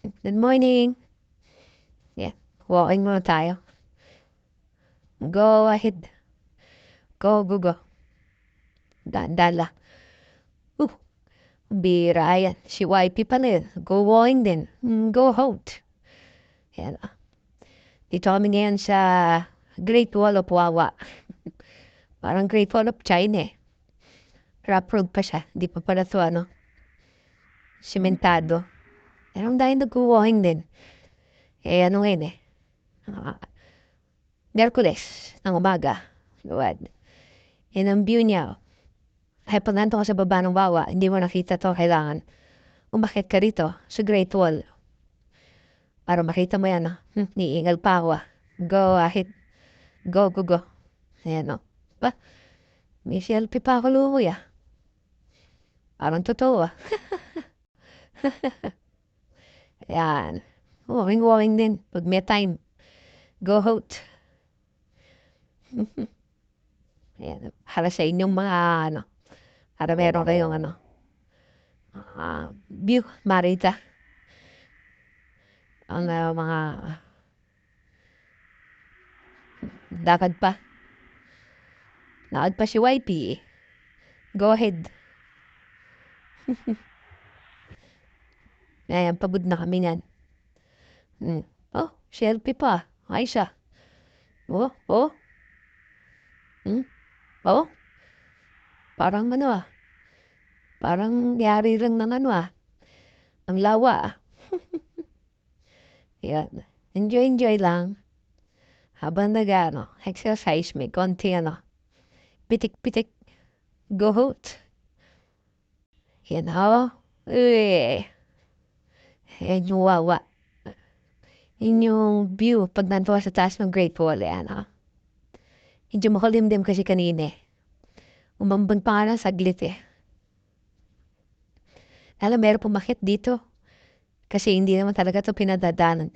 Good morning. Yeah, walking muna tayo. Go ahead. Go, go, go. Dala. Uh, bira yan. Si YP pala yun. Go walking din. Go out. Yan. Dito kami ngayon sa Great Wall of Wawa. Parang Great Wall of China eh. Rough road pa siya. Di pa pala to simentado. Pero ang dahil nag-walking din. Eh ano ngayon eh. Uh, Merkules ng umaga. Luwad. Yan ang view niya. Kahit pag nandun ka sa baba ng Wawa, hindi mo nakita to, kailangan umakit ka rito sa Great Wall. Para makita mo yan, niingal pa ako. Go ahead. Go, go, go. Ayan Ba? May selfie pa ako lumoy Parang totoo Ayan. Walking din. Pag may time. Go out. Ayan. Para sa inyong mga para meron kayong view, marita. Ang mga lakad pa. Lakad pa si YP Go ahead. Ayan, pabud na kami yan. Oh, selfie pa. Ay siya. Oh, oh. Oh. Parang Parang yari lang ng ang lawa Yan. Enjoy lang. Habang exercise may konti pitik-pitik. Go out. Yan Uy. Yan yung wawa. Yun yung view pag nanto sa taas ng Great Wall. Medyo makulimdim kasi kanina Umambang pa nga saglit Alam, meron pumakit dito. Kasi hindi naman talaga ito pinadadanan